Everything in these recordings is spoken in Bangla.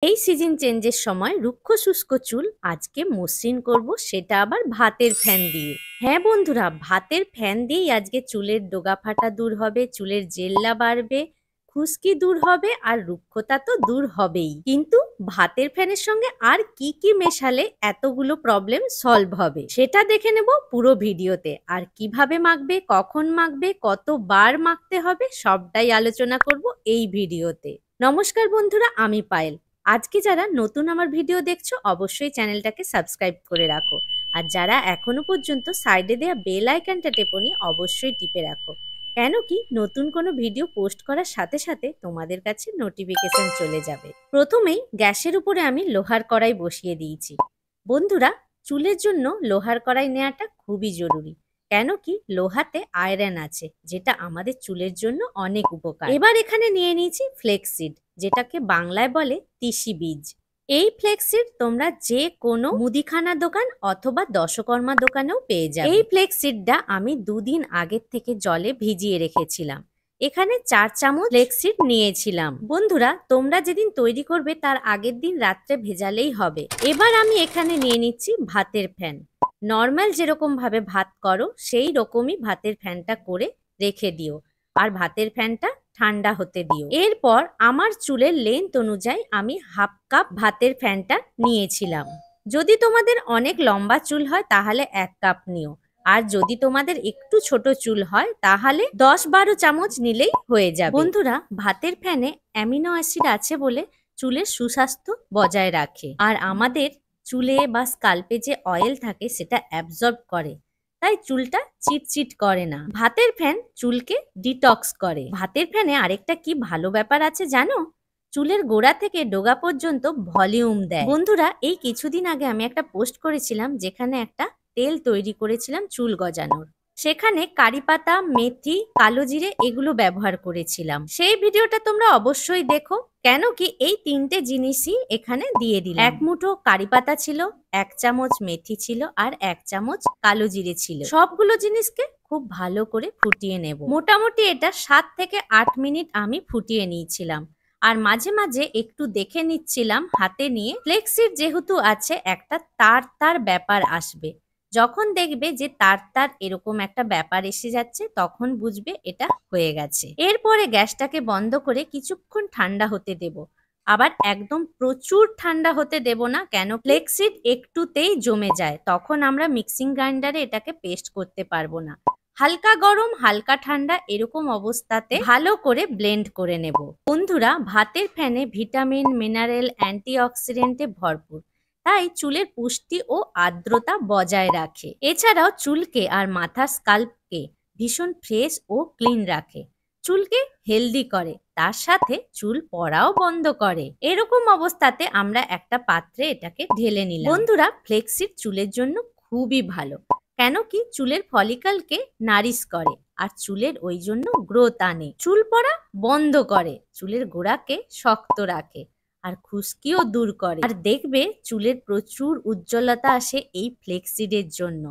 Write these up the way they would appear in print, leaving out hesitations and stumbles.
এই সিজন চেঞ্জের সময় রুক্ষ শুষ্ক চুল আজকে মসৃণ করব, সেটা আবার ভাতের ফ্যান দিয়ে। হ্যাঁ বন্ধুরা, ভাতের ফ্যান দিয়েই আজকে চুলের ডোগা ফাটা দূর হবে, চুলের জেল্লা বাড়বে, খুশকি দূর হবে, আর রুক্ষতা তো দূর হবেই। কিন্তু ভাতের ফ্যানের সঙ্গে আর কি কি মেশালে এতগুলো প্রবলেম সলভ হবে সেটা দেখে নেব পুরো ভিডিওতে। আর কিভাবে মাখবে, কখন মাখবে, কতবার মাখতে হবে সবটাই আলোচনা করব এই ভিডিওতে। নমস্কার বন্ধুরা, আমি পায়েল। আজকে যারা নতুন আমার ভিডিও দেখছো অবশ্যই চ্যানেলটাকে সাবস্ক্রাইব করে রাখো, আর যারা এখনো পর্যন্ত সাইডে দেওয়া বেল আইকনটা টেপোনি অবশ্যই টিপে রাখো, কেন কি নতুন কোনো ভিডিও পোস্ট করার সাথে সাথে তোমাদের কাছে নোটিফিকেশন চলে যাবে। প্রথমেই গ্যাসের উপরে আমি লোহার কড়াই বসিয়ে দিয়েছি। বন্ধুরা, চুলের জন্য লোহার কড়াই নেওয়াটা খুবই জরুরি, কেন কি লোহাতে আয়রন আছে, যেটা আমাদের চুলের জন্য অনেক উপকার। এবার এখানে নিয়ে নিয়েছি ফ্লেক্সিড, যেটাকে বাংলায় বলে তিসি বীজ। এই ফ্লেক্সিড তোমরা যে কোনো মুদিখানা দোকান অথবা দশকর্মা দোকানেও পেয়ে যাবে। এই ফ্লেক্সিডটা আমি দুদিন আগের থেকে জলে ভিজিয়ে রেখেছিলাম। এখানে 4 চামচ ফ্লেক্সিড নিয়েছিলাম। বন্ধুরা, তোমরা যেদিন তৈরি করবে তার আগের দিন রাত্রে ভেজালেই হবে। এবার আমি এখানে নিয়ে নিচ্ছি ভাতের ফ্যান। নর্মাল যেরকম ভাবে ভাত করো সেই রকমই ভাতের ফ্যানটা করে রেখে দিও, আর ভাতের ফ্যানটা ঠান্ডা হতে দিও। এরপর আমার চুলের লেন্থ অনুযায়ী আমি হাফ কাপ ভাতের ফ্যানটা নিয়েছিলাম। যদি তোমাদের অনেক লম্বা চুল হয় তাহলে 1 কাপ নিও, আর যদি তোমাদের একটু ছোট চুল হয় তাহলে 10-12 চামচ নিলেই হয়ে যাবে। বন্ধুরা, ভাতের ফ্যানে অ্যামিনো অ্যাসিড আছে বলে চুলের সুস্বাস্থ্য বজায় রাখে, আর আমাদের চুলে বা স্কাল্পে যে অয়েল থাকে সেটা অ্যাবজর্ব করে, তাই চুলটা চিটচিট করে না। ভাতের ফ্যান চুলকে ডিটক্স করে। ভাতের ফ্যানে আরেকটা কি ভালো ব্যাপার আছে জানো? চুলের গোড়া থেকে ডোগা পর্যন্ত ভলিউম দেয়। বন্ধুরা, এই কিছুদিন আগে আমি একটা পোস্ট করেছিলাম যেখানে একটা তেল তৈরি করেছিলাম চুল গজানোর। সেখানে কারি পাতা, মেথি, কালো জিরে এগুলো ব্যবহার করেছিলাম। সেই ভিডিওটা তোমরা অবশ্যই দেখো, কেন কি এই 3টে জিনিসই এখানে দিয়ে দিলাম। 1 মুঠো কারি পাতা ছিল, 1 চামচ মেথি ছিল, আর 1 চামচ কালো জিরে ছিল। সবগুলো জিনিসকে খুব ভালো করে ফুটিয়ে নেব। মোটামুটি এটা 7 থেকে 8 মিনিট আমি ফুটিয়ে নিয়েছিলাম, আর মাঝে মাঝে একটু দেখে নিচ্ছিলাম হাতে নিয়ে। ফ্লেক্সিড যেহেতু আছে, একটা তার তার ব্যাপার আসবে। যখন দেখবে যে তার তার এরকম একটা ব্যাপার এসে যাচ্ছে তখন বুঝবে এটা হয়ে গেছে। এরপরে গ্যাসটাকে বন্ধ করে কিছুক্ষণ ঠান্ডা হতে দেব। আবার একদম প্রচুর ঠান্ডা হতে দেব না, কেন ফ্লেক্সিড একটুতেই জমে যায়, তখন আমরা মিক্সিং গ্রাইন্ডারে এটাকে পেস্ট করতে পারবো না। হালকা গরম হালকা ঠান্ডা এরকম অবস্থাতে ভালো করে ব্লেন্ড করে নেব। বন্ধুরা, ভাতের ফ্যানে ভিটামিন, মিনারেল, অ্যান্টিঅক্সিডেন্টে ভরপুর, তাই চুলের পুষ্টি ও আর্দ্রতা বজায় রাখে। এছাড়াও চুলকে আর মাথার স্কাল্পকে ভীষণ ফ্রেশ ও ক্লিন রাখে, চুলকে হেলদি করে, তার সাথে চুল পড়াও বন্ধ করে। এরকম অবস্থাতে আমরা একটা পাত্রে এটাকে ঢেলে নিলাম। বন্ধুরা, ফ্লেক্সিড চুলের জন্য খুবই ভালো, কেন কি চুলের ফলিকলকে নারিশ করে, আর চুলের ওই জন্য গ্রোথ আনে, চুল পড়া বন্ধ করে, চুলের গোড়াকে শক্ত রাখে, আর খুশকিও দূর করে। আর দেখবে চুলের প্রচুর উজ্জ্বলতা আসে এই ফ্লেক্সিডের জন্য।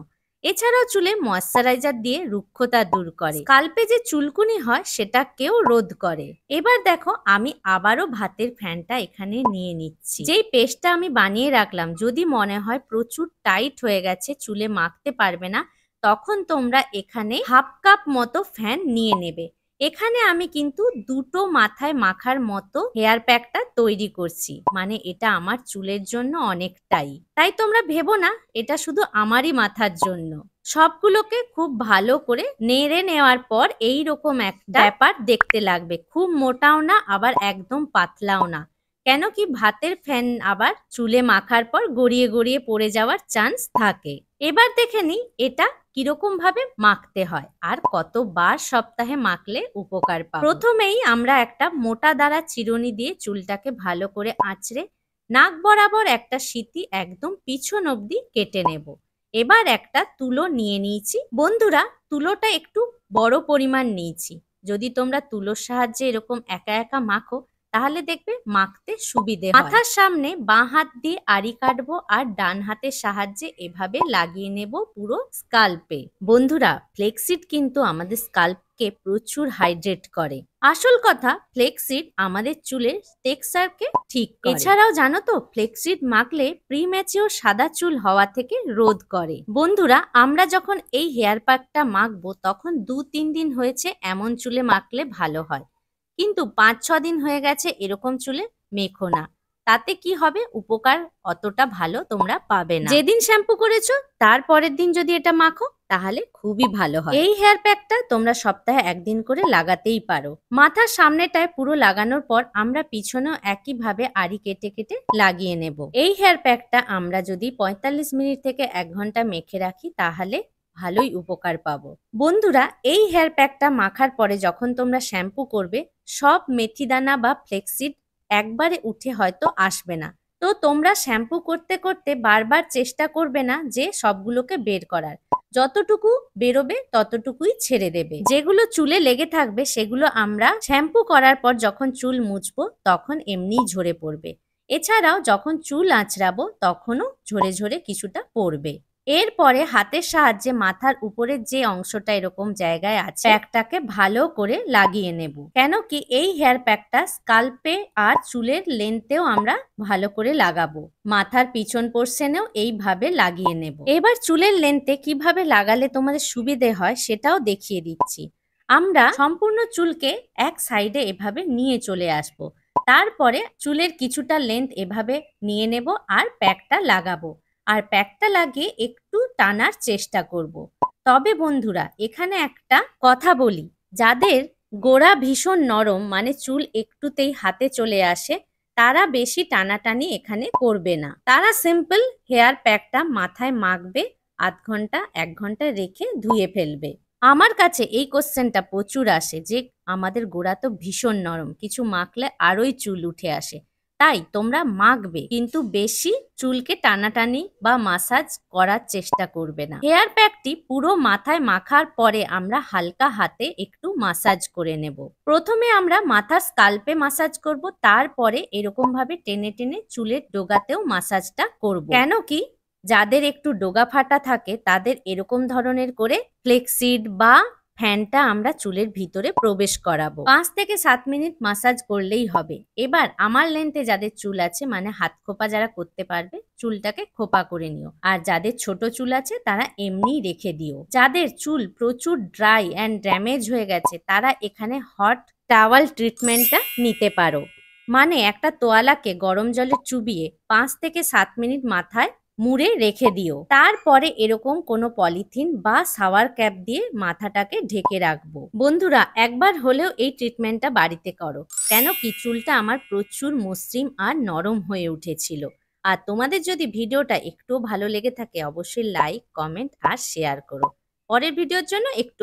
এছাড়াও চুলে ময়শ্চারাইজার দিয়ে রুক্ষতা দূর করে, স্কাল্পে যে চুলকুনি হয় সেটাকেও রোধ করে। এবার দেখো, আমি আবারও ভাতের ফ্যানটা এখানে নিয়ে নিচ্ছি। যেই পেস্টটা আমি বানিয়ে রাখলাম, যদি মনে হয় প্রচুর টাইট হয়ে গেছে, চুলে মাখতে পারবে না, তখন তোমরা এখানে হাফ কাপ মতো ফ্যান নিয়ে নেবে। এখানে আমি কিন্তু 2টো মাথায় মাখার মতো হেয়ার প্যাকটা তৈরি করছি, মানে এটা আমার চুলের জন্য অনেকটাই। তাই তোমরা ভেবো না এটা শুধু আমারই মাথার জন্য। সবগুলোকে খুব ভালো করে নেড়ে নেওয়ার পর এই রকম একটা ব্যাপার দেখতে লাগবে, খুব মোটাও না আবার একদম পাতলাও না, কেন কি ভাতের ফ্যান আবার চুলে মাখার পর গড়িয়ে গড়িয়ে পড়ে যাওয়ার চান্স থাকে। এবার দেখে নিই এটা কিরকম ভাবে মাখতে হয় আর কতবার সপ্তাহে মাখলে উপকার পাবো। প্রথমেই আমরা একটা মোটা দাঁড়া চিরুনি দিয়ে চুলটাকে ভালো করে আঁচড়ে নাক বরাবর একটা সিঁথি একদম পিছন অবধি কেটে নেব। এবার একটা তুলো নিয়ে নিয়েছি। বন্ধুরা, তুলোটা একটু বড় পরিমাণ নিয়েছি। যদি তোমরা তুলোর সাহায্যে এরকম একা একা মাখো তাহলে দেখবে মাখতে সুবিধে হয়। মাথার সামনে বাঁ হাত দিয়ে আড়ি কাটবো, আর ডান হাতের সাহায্যে এভাবে লাগিয়ে নেব পুরো স্কাল্পে। বন্ধুরা, ফ্লেক্সিড কিন্তু আমাদের স্কাল্প ত্বককে প্রচুর হাইড্রেট করে। আসল কথা, ফ্লেক্সিড আমাদের চুলের টেক্সচারকে ঠিক করে। এছাড়াও জানো তো, ফ্লেক্সিড মাখলে প্রিম্যাচিওর সাদা চুল হওয়া থেকে রোধ করে। বন্ধুরা, আমরা যখন এই হেয়ার প্যাকটা মাখবো তখন 2-3 দিন হয়েছে এমন চুলে মাখলে ভালো হয়, কিন্তু 5-6 দিন হয়ে গেছে এরকম চুলে মেখো না। তাতে কি হবে, উপকার অতটা ভালো তোমরা পাবে না। যেদিন শ্যাম্পু করেছো তার পরের দিন যদি এটা মাখো তাহলে খুবই ভালো হয়। এই হেয়ার প্যাকটা তোমরা সপ্তাহে 1 দিন করে লাগাতেই পারো। মাথার সামনেটায় পুরো লাগানোর পর আমরা পিছনেও একইভাবে আড়ি কেটে কেটে লাগিয়ে নেব। এই হেয়ার প্যাকটা আমরা যদি 45 মিনিট থেকে 1 ঘন্টা মেখে রাখি তাহলে ভালোই উপকার পাবো। বন্ধুরা, এই হেয়ার প্যাকটা মাখার পরে যখন তোমরা শ্যাম্পু করবে, সব মেথিদানা বা ফ্লেক্সিড একবারে উঠে হয়তো আসবে না। তো তোমরা শ্যাম্পু করতে করতে বারবার চেষ্টা করবে না যে সবগুলোকে বের করার। যতটুকু বেরোবে ততটুকুই ছেড়ে দেবে। যেগুলো চুলে লেগে থাকবে সেগুলো আমরা শ্যাম্পু করার পর যখন চুল মুছবো তখন এমনিই ঝরে পড়বে। এছাড়াও যখন চুল আঁচড়াবো তখনও ঝরে ঝরে কিছুটা পড়বে। এরপরে হাতের সাহায্যে মাথার উপরের যে অংশটা এরকম জায়গায় আছে প্যাকটাকে ভালো করে লাগিয়ে নেব। কেন কি এই হেয়ার প্যাকটা স্কাল্পে আর চুলের লেন্থেও আমরা ভালো করে লাগাবো। মাথার পিছন পোর্শনেও এইভাবে লাগিয়ে নেব। এবার চুলের লেন্থে কিভাবে লাগালে তোমাদের সুবিধে হয় সেটাও দেখিয়ে দিচ্ছি। আমরা সম্পূর্ণ চুলকে এক সাইডে এভাবে নিয়ে চলে আসব। তারপরে চুলের কিছুটা লেন্থ এভাবে নিয়ে নেব আর প্যাকটা লাগাবো। আর প্যাকটা লাগিয়ে একটু টানার চেষ্টা করব। তবে বন্ধুরা, এখানে একটা কথা বলি, যাদের গোড়া ভীষণ নরম, মানে চুল একটুতেই হাতে চলে আসে, তারা বেশি টানাটানি এখানে করবে না। তারা সিম্পল হেয়ার প্যাকটা মাথায় মাখবে, আধ ঘন্টা 1 ঘন্টা রেখে ধুয়ে ফেলবে। আমার কাছে এই কোশ্চেনটা প্রচুর আসে যে আমাদের গোড়া তো ভীষণ নরম, কিছু মাখলে আরোই চুল উঠে আসে। তাই তোমরা মাখবে, কিন্তু বেশি চুলকে টানাটানি বা মাসাজ করার চেষ্টা করবে না। হেয়ার প্যাকটি পুরো মাথায় মাখার পরে আমরা হালকা হাতে একটু মাসাজ করে নেব। প্রথমে আমরা মাথার স্কাল্পে মাসাজ করব, তারপরে এরকম ভাবে টেনে টেনে চুলের ডোগাতেও মাসাজটা করব। কেন কি, যাদের একটু ডোগা ফাটা থাকে তাদের এরকম ধরনের করে ফ্লেক্সিড বা ফ্যানটা আমরা চুলের ভিতরে প্রবেশ করাবো। 5 থেকে 7 মিনিট মাসাজ করলেই হবে। এবার আমার লেন্থে যাদের চুল আছে, মানে হাত খোপা যারা করতে পারবে, চুলটাকে খোপা করে নিও। আর যাদের ছোট চুল আছে তারা এমনিই রেখে দিও। যাদের চুল প্রচুর ড্রাই অ্যান্ড ড্যামেজ হয়ে গেছে তারা এখানে হট টাওয়াল ট্রিটমেন্টটা নিতে পারো। মানে একটা তোয়ালাকে গরম জলে চুবিয়ে 5 থেকে 7 মিনিট মাথায় মুড়ে রেখে দিও। তারপরে এরকম কোনো পলিথিন বা শাওয়ার ক্যাপ দিয়ে মাথাটাকে ঢেকে রাখবো। বন্ধুরা, একবার হলেও এই ট্রিটমেন্টটা বাড়িতে করো। কেন কি, চুলটা আমার প্রচুর মসৃণ আর নরম হয়ে উঠেছিল। আর তোমাদের যদি ভিডিওটা একটু ভালো লেগে থাকে অবশ্যই লাইক, কমেন্ট আর শেয়ার করো। পরের ভিডিওর জন্য একটু